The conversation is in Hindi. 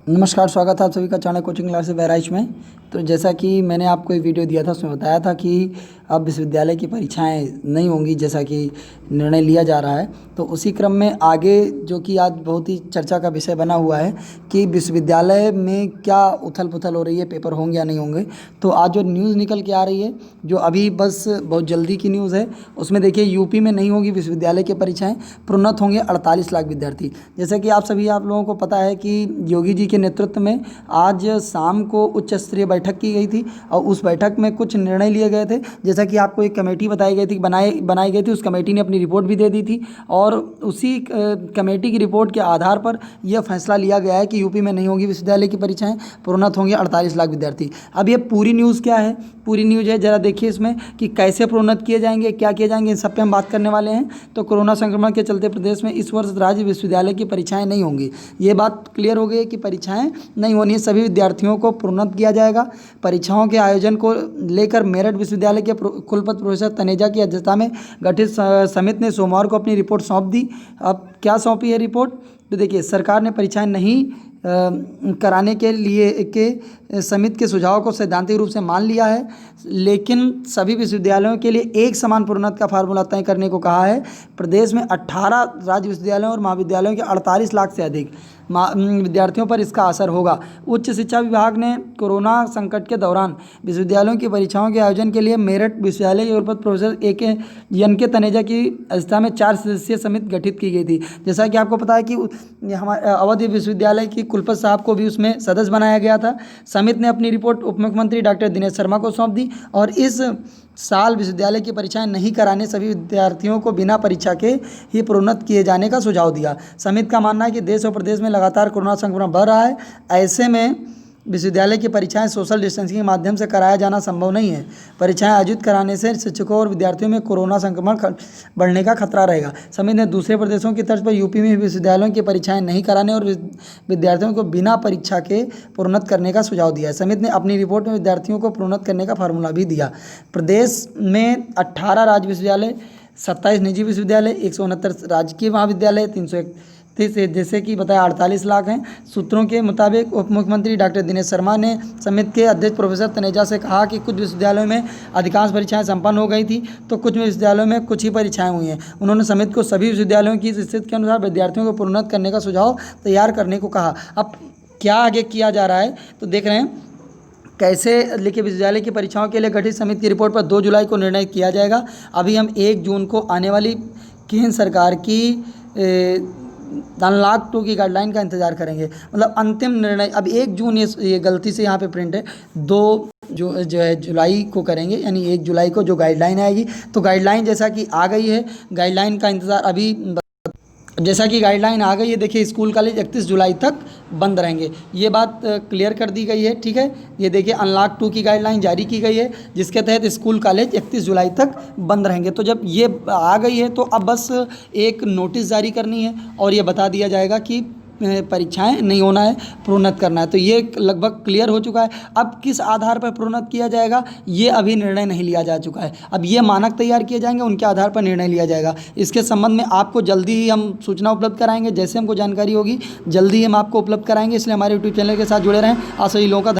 नमस्कार, स्वागत है आप सभी का चाणक्य कोचिंग क्लासेस बहराइच में। तो जैसा कि मैंने आपको एक वीडियो दिया था, उसमें बताया था कि अब विश्वविद्यालय की परीक्षाएं नहीं होंगी, जैसा कि निर्णय लिया जा रहा है। तो उसी क्रम में आगे जो कि आज बहुत ही चर्चा का विषय बना हुआ है कि विश्वविद्यालय में क्या उथल-पुथल हो रही है, पेपर होंगे या नहीं होंगे। तो आज जो न्यूज़ निकल के आ रही है, जो अभी बस बहुत जल्दी की न्यूज़ है, उसमें देखिए यूपी में नहीं होगी विश्वविद्यालय की परीक्षाएँ, प्रोन्नत होंगे 48 लाख विद्यार्थी। जैसा कि आप लोगों को पता है कि योगी जी के नेतृत्व में आज शाम को उच्च स्तरीय बैठक की गई थी और उस बैठक में कुछ निर्णय लिए गए थे। जैसा कि आपको एक कमेटी बताई गई थी, बनाई गई थी, उस कमेटी ने अपनी रिपोर्ट भी दे दी थी और उसी कमेटी की रिपोर्ट के आधार पर यह फैसला लिया गया है कि यूपी में नहीं होगी विश्वविद्यालय की परीक्षाएं, प्रोन्नत होंगे 48 लाख विद्यार्थी। अब ये पूरी न्यूज़ क्या है, पूरी न्यूज़ है, ज़रा देखिए इसमें कि कैसे प्रोन्नत किए जाएंगे, क्या किए जाएंगे, इन सब पे हम बात करने वाले हैं। तो कोरोना संक्रमण के चलते प्रदेश में इस वर्ष राज्य विश्वविद्यालय की परीक्षाएं नहीं होंगी, ये बात क्लियर हो गई है कि परीक्षाएं नहीं होनी है। सभी विद्यार्थियों को प्रोन्नत किया जाएगा। परीक्षाओं के आयोजन को लेकर मेरठ विश्वविद्यालय के कुलपति प्रोफेसर तनेजा की अध्यक्षता में गठित समिति ने सोमवार को अपनी रिपोर्ट सौंप दी। अब क्या सौंपी है रिपोर्ट, तो देखिए, सरकार ने परीक्षाएं नहीं कराने के लिए के समिति के सुझाव को सैद्धांतिक रूप से मान लिया है, लेकिन सभी विश्वविद्यालयों के लिए एक समान प्रोन्नत का फार्मूला तय करने को कहा है। प्रदेश में 18 राज्य विश्वविद्यालयों और महाविद्यालयों के 48 लाख से अधिक विद्यार्थियों पर इसका असर होगा। उच्च शिक्षा विभाग ने कोरोना संकट के दौरान विश्वविद्यालयों की परीक्षाओं के आयोजन के लिए मेरठ विश्वविद्यालय के कुलपति प्रोफेसर एन के तनेजा की अध्यक्षता में 4 सदस्यीय समिति गठित की गई थी। जैसा कि आपको पता है कि हमारे अवध विश्वविद्यालय की कुलपति साहब को भी उसमें सदस्य बनाया गया था। समिति ने अपनी रिपोर्ट उप मुख्यमंत्री डॉक्टर दिनेश शर्मा को सौंप दी और इस साल विश्वविद्यालय की परीक्षाएं नहीं कराने सभी विद्यार्थियों को बिना परीक्षा के ही प्रोन्नत किए जाने का सुझाव दिया। समिति का मानना है कि देश और प्रदेश में लगातार कोरोना संक्रमण बढ़ रहा है। ऐसे में विश्वविद्यालय की परीक्षाएं सोशल डिस्टेंसिंग के माध्यम से कराया जाना संभव नहीं है। परीक्षाएं आयोजित कराने से शिक्षकों और विद्यार्थियों में कोरोना संक्रमण बढ़ने का खतरा रहेगा। समिति ने दूसरे प्रदेशों की तर्ज पर यूपी में विश्वविद्यालयों की परीक्षाएं नहीं कराने और विद्यार्थियों को बिना परीक्षा के प्रोन्नत करने का सुझाव दिया है। समिति ने अपनी रिपोर्ट में विद्यार्थियों को प्रोन्नत करने का फार्मूला भी दिया। प्रदेश में 18 राज्य विश्वविद्यालय, 27 निजी विश्वविद्यालय, 169 राजकीय महाविद्यालय, 331 जैसे कि बताया 48 लाख हैं। सूत्रों के मुताबिक उप मुख्यमंत्री डॉक्टर दिनेश शर्मा ने समिति के अध्यक्ष प्रोफेसर तनेजा से कहा कि कुछ विश्वविद्यालयों में अधिकांश परीक्षाएं संपन्न हो गई थी, तो कुछ विश्वविद्यालयों में कुछ ही परीक्षाएं हुई हैं। उन्होंने समिति को सभी विश्वविद्यालयों की स्थिति के अनुसार विद्यार्थियों को प्रोन्नत करने का सुझाव तैयार करने को कहा। अब क्या आगे किया जा रहा है, तो देख रहे हैं कैसे लिखे विश्वविद्यालय की परीक्षाओं के लिए गठित समिति की रिपोर्ट पर 2 जुलाई को निर्णय किया जाएगा। अभी हम 1 जून को आने वाली केंद्र सरकार की अनलॉक 2 की गाइडलाइन का इंतजार करेंगे। मतलब अंतिम निर्णय अब 1 जून, ये गलती से यहाँ पे प्रिंट है, 2 जो है जुलाई को करेंगे, यानी 1 जुलाई को जो गाइडलाइन आएगी। तो गाइडलाइन जैसा कि आ गई है, गाइडलाइन का इंतज़ार अभी जैसा कि गाइडलाइन आ गई है, देखिए स्कूल कॉलेज 31 जुलाई तक बंद रहेंगे, ये बात क्लियर कर दी गई है। ठीक है, ये देखिए अनलॉक 2 की गाइडलाइन जारी की गई है, जिसके तहत स्कूल कॉलेज 31 जुलाई तक बंद रहेंगे। तो जब ये आ गई है तो अब बस एक नोटिस जारी करनी है और ये बता दिया जाएगा कि परीक्षाएं नहीं होना है, प्रोन्नत करना है। तो ये लगभग क्लियर हो चुका है। अब किस आधार पर प्रोन्नत किया जाएगा, ये अभी निर्णय नहीं लिया जा चुका है। अब ये मानक तैयार किए जाएंगे, उनके आधार पर निर्णय लिया जाएगा। इसके संबंध में आपको जल्दी ही हम सूचना उपलब्ध कराएंगे, जैसे हमको जानकारी होगी जल्दी ही हम आपको उपलब्ध कराएंगे। इसलिए हमारे यूट्यूब चैनल के साथ जुड़े रहें। आप सभी लोगों का